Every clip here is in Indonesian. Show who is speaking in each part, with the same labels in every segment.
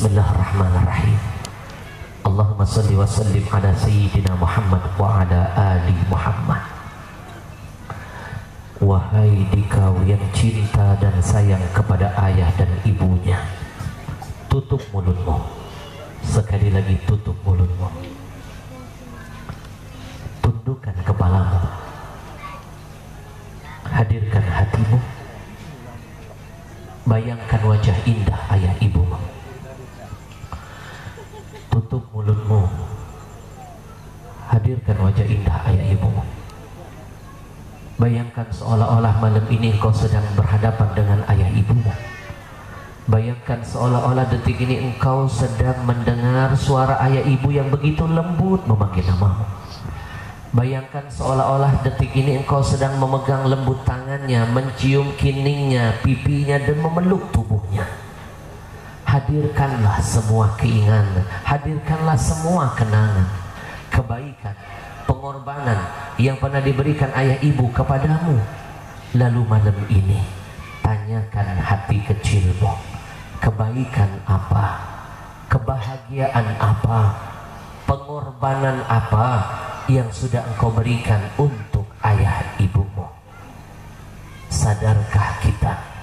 Speaker 1: Bismillahirrahmanirrahim. Allahumma salli wa sallim ala sayyidina Muhammad wa ala ali Muhammad. Wahai dikau yang cinta dan sayang kepada ayah dan ibunya, tutup mulutmu. Sekali lagi tutup mulutmu. Tundukkan kepalamu. Hadirkan hatimu. Bayangkan wajah indah ayah ibumu. Tutup mulutmu. Hadirkan wajah indah ayah ibumu. Bayangkan seolah-olah malam ini engkau sedang berhadapan dengan ayah ibumu. Bayangkan seolah-olah detik ini engkau sedang mendengar suara ayah ibu yang begitu lembut memanggil namamu. Bayangkan seolah-olah detik ini engkau sedang memegang lembut tangannya, mencium kiningnya, pipinya, dan memeluk tubuhnya. Hadirkanlah semua keinginan, hadirkanlah semua kenangan, kebaikan, pengorbanan yang pernah diberikan ayah ibu kepadamu. Lalu malam ini tanyakan hati kecilmu, kebaikan apa, kebahagiaan apa, pengorbanan apa yang sudah engkau berikan untuk ayah ibumu. Sadarkah kita?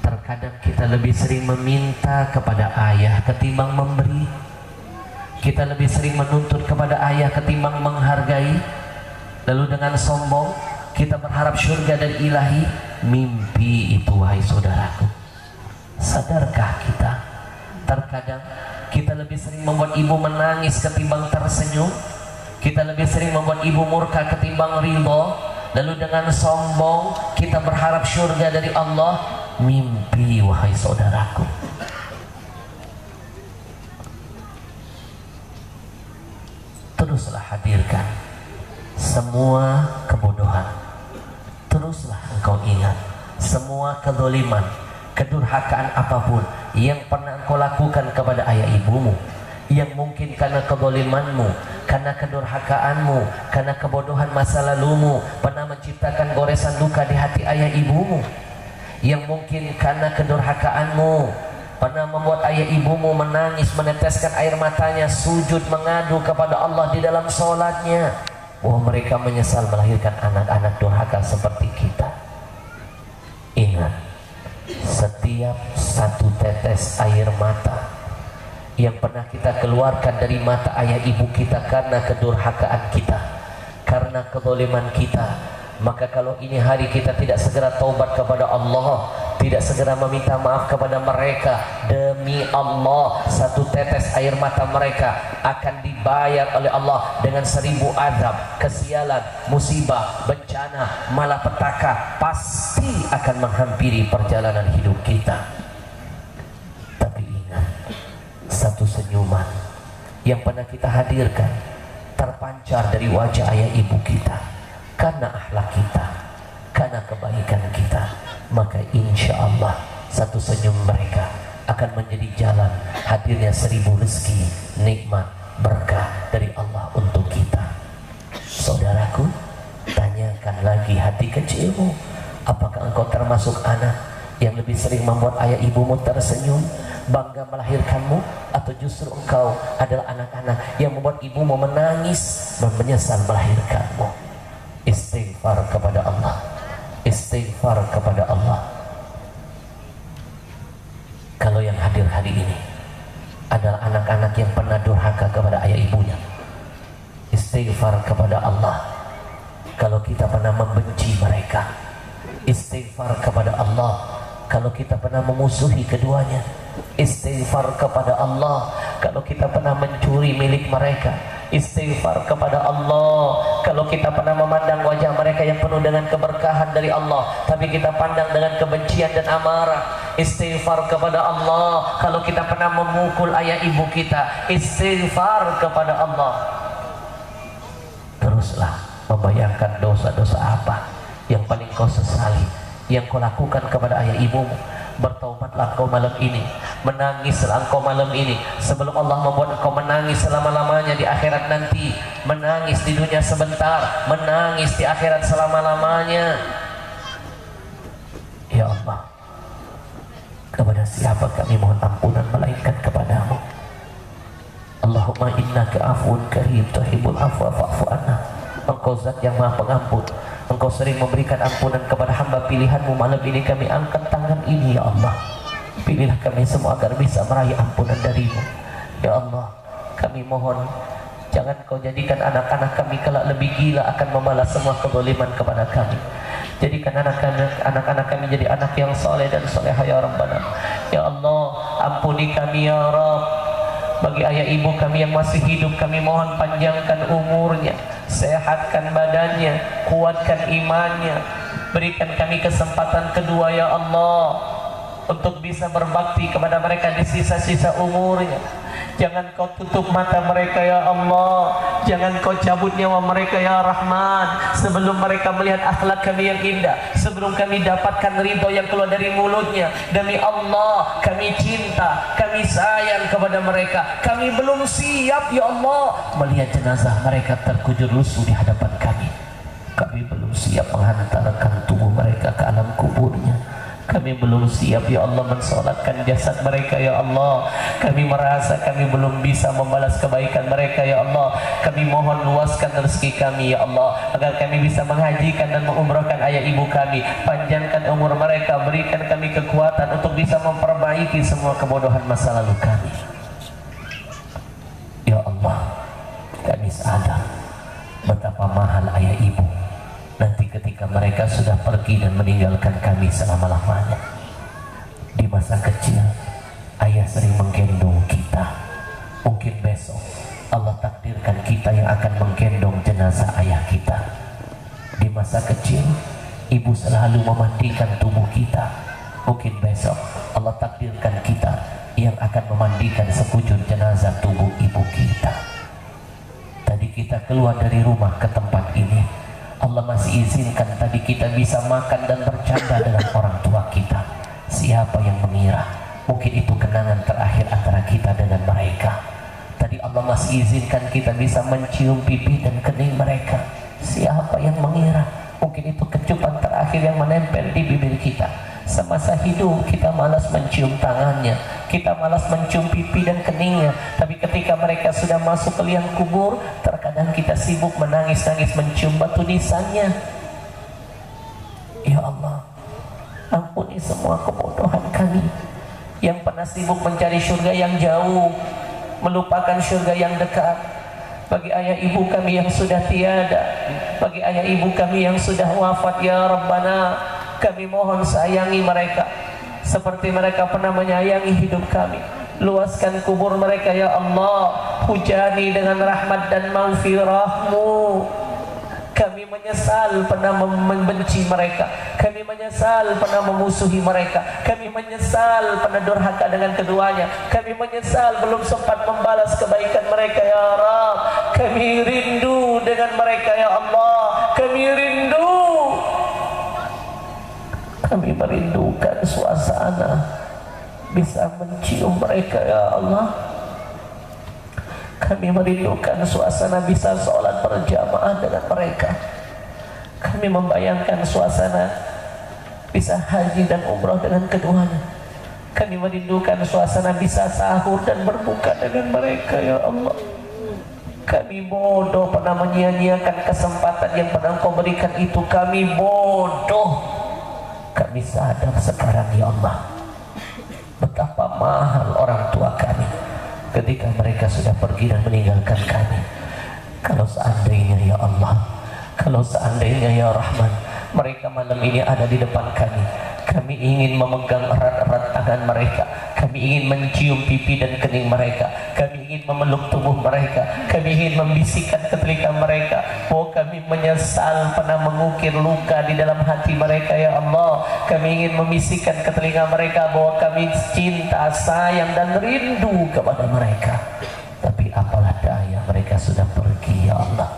Speaker 1: Terkadang kita lebih sering meminta kepada ayah ketimbang memberi. Kita lebih sering menuntut kepada ayah ketimbang menghargai. Lalu dengan sombong kita berharap surga dan ilahi. Mimpi itu, wahai saudaraku. Sadarkah kita? Terkadang kita lebih sering membuat ibu menangis ketimbang tersenyum. Kita lebih sering membuat ibu murka ketimbang ridho. Lalu dengan sombong kita berharap surga dari Allah. Mimpi, wahai saudaraku. Teruslah hadirkan semua kebodohan. Teruslah engkau ingat semua kezaliman, kedurhakaan apapun yang pernah engkau lakukan kepada ayah ibumu, yang mungkin karena kezalimanmu, karena kedurhakaanmu, karena kebodohan masa lalumu pernah menciptakan goresan luka di hati ayah ibumu, yang mungkin karena kedurhakaanmu pernah membuat ayah ibumu menangis, meneteskan air matanya, sujud mengadu kepada Allah di dalam sholatnya. Oh, mereka menyesal melahirkan anak-anak durhaka seperti kita. Ingat, setiap satu tetes air mata yang pernah kita keluarkan dari mata ayah ibu kita karena kedurhakaan kita, karena kezaliman kita, maka kalau ini hari kita tidak segera taubat kepada Allah, tidak segera meminta maaf kepada mereka, demi Allah satu tetes air mata mereka akan dibayar oleh Allah dengan 1000 azab, kesialan, musibah, bencana, malapetaka pasti akan menghampiri perjalanan hidup kita. Tapi ingat, satu senyuman yang pernah kita hadirkan terpancar dari wajah ayah ibu kita karena akhlak kita, karena kebaikan kita, maka insya Allah satu senyum mereka akan menjadi jalan hadirnya 1000 rezeki, nikmat, berkah dari Allah untuk kita. Saudaraku, tanyakan lagi hati kecilmu, apakah engkau termasuk anak yang lebih sering membuat ayah ibumu tersenyum, bangga melahirkanmu, atau justru engkau adalah anak-anak yang membuat ibumu menangis dan menyesal melahirkanmu? Istighfar kepada Allah, istighfar kepada Allah. Kalau yang hadir hari ini adalah anak-anak yang pernah durhaka kepada ayah ibunya, istighfar kepada Allah. Kalau kita pernah membenci mereka, istighfar kepada Allah. Kalau kita pernah memusuhi keduanya, istighfar kepada Allah. Kalau kita pernah mencuri milik mereka, istighfar kepada Allah. Kalau kita pernah memandang wajah mereka yang penuh dengan keberkahan dari Allah, tapi kita pandang dengan kebencian dan amarah, istighfar kepada Allah. Kalau kita pernah memukul ayah ibu kita, istighfar kepada Allah. Teruslah membayangkan dosa-dosa apa yang paling kau sesali, yang kau lakukan kepada ayah ibumu. Bertaubatlah engkau malam ini, menangislah engkau malam ini, sebelum Allah membuat engkau menangis selama-lamanya di akhirat nanti. Menangis di dunia sebentar, menangis di akhirat selama-lamanya. Ya Allah, kepada siapa kami mohon ampunan melainkan kepada Allahumma innaka afuun karim tuhibbul afwa fa'fu anna. Engkau zat yang maha pengampun, Engkau sering memberikan ampunan kepada hamba pilihanmu. Malam ini kami angkat tangan ini ya Allah, pilihlah kami semua agar bisa meraih ampunan darimu ya Allah. Kami mohon jangan kau jadikan anak-anak kami kelak lebih gila akan membalas semua kezaliman kepada kami. Jadikan anak-anak kami jadi anak yang soleh dan soleha ya Rabbana. Ya Allah, ampuni kami ya Rabb. Bagi ayah ibu kami yang masih hidup, kami mohon panjangkan umurnya, sehatkan badannya, kuatkan imannya. Berikan kami kesempatan kedua ya Allah, untuk bisa berbakti kepada mereka di sisa-sisa umurnya. Jangan kau tutup mata mereka ya Allah, jangan kau cabut nyawa mereka ya Rahman, sebelum mereka melihat akhlak kami yang indah, sebelum kami dapatkan ridho yang keluar dari mulutnya. Demi Allah, kami cinta, kami sayang kepada mereka. Kami belum siap ya Allah melihat jenazah mereka terkujur lusuh di hadapan kami. Kami belum siap menghantarkan tubuh mereka ke alam kuburnya. Kami belum siap ya Allah mensolatkan jasad mereka ya Allah. Kami merasa kami belum bisa membalas kebaikan mereka ya Allah. Kami mohon luaskan rezeki kami ya Allah, agar kami bisa menghajikan dan mengumrahkan ayah ibu kami. Panjangkan umur mereka, berikan kami kekuatan untuk bisa memperbaiki semua kebodohan masa lalu kami ya Allah. Kami sadar betapa mahal ayah ibu nanti ketika mereka sudah pergi dan meninggalkan kami selama-lamanya. Di masa kecil ayah sering menggendong kita. Mungkin besok Allah takdirkan kita yang akan menggendong jenazah ayah kita. Di masa kecil ibu selalu memandikan tubuh kita. Mungkin besok Allah takdirkan kita yang akan memandikan sekujur jenazah tubuh ibu kita. Tadi kita keluar dari rumah ke tempat ini, Allah masih izinkan tadi kita bisa makan dan bercanda dengan orang tua kita. Siapa yang mengira mungkin itu kenangan terakhir antara kita dengan mereka. Tadi Allah masih izinkan kita bisa mencium pipi dan kening mereka. Siapa yang mengira mungkin itu kecupan terakhir yang menempel di bibir kita. Semasa hidup kita malas mencium tangannya, kita malas mencium pipi dan keningnya. Tapi ketika mereka sudah masuk ke liang kubur, terkadang kita sibuk menangis-nangis mencium batu nisannya. Ya Allah, ampuni semua kebodohan kami yang pernah sibuk mencari surga yang jauh, melupakan surga yang dekat. Bagi ayah ibu kami yang sudah tiada, bagi ayah ibu kami yang sudah wafat ya Rabbana, kami mohon sayangi mereka seperti mereka pernah menyayangi hidup kami. Luaskan kubur mereka ya Allah, hujani dengan rahmat dan maghfirah-Mu. Kami menyesal pernah membenci mereka, kami menyesal pernah memusuhi mereka, kami menyesal pernah durhaka dengan keduanya, kami menyesal belum sempat membalas kebaikan mereka ya Rabb. Kami rindu dengan mereka ya Allah, kami rindu. Kami merindukan suasana bisa mencium mereka ya Allah. Kami merindukan suasana bisa sholat berjamaah dengan mereka. Kami membayangkan suasana bisa haji dan umrah dengan keduanya. Kami merindukan suasana bisa sahur dan berbuka dengan mereka ya Allah. Kami bodoh pernah menyia-nyiakan kesempatan yang pernah Engkau berikan itu. Kami bodoh. Kami sadar sekarang ya Allah betapa mahal orang tua kami ketika mereka sudah pergi dan meninggalkan kami. Kalau seandainya ya Allah, kalau seandainya ya Rahman, mereka malam ini ada di depan kami, kami ingin memegang erat-erat tangan mereka, kami ingin mencium pipi dan kening mereka, kami ingin memeluk tubuh mereka, kami ingin membisikkan ke telinga mereka bahwa kami menyesal pernah mengukir luka di dalam hati mereka ya Allah. Kami ingin membisikkan ke telinga mereka bahwa kami cinta, sayang dan rindu kepada mereka. Tapi apalah daya, mereka sudah pergi ya Allah.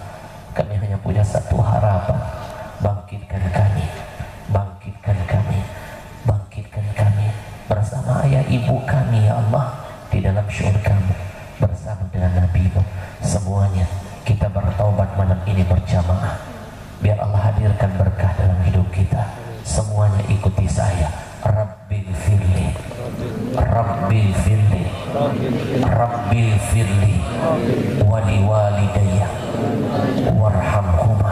Speaker 1: Kami hanya punya satu harapan, bangkitkan kami, bangkitkan kami, bangkitkan kami bersama ayah ibu kami ya Allah di dalam syurga-Mu, bersama dengan Nabi-Mu. Semuanya kita bertaubat malam ini berjamaah. Biar Allah hadirkan berkah dalam hidup kita. Semuanya ikuti saya. Rabbil firli, Rabbil firli, Rabbil firli wali walidayya warhamhuma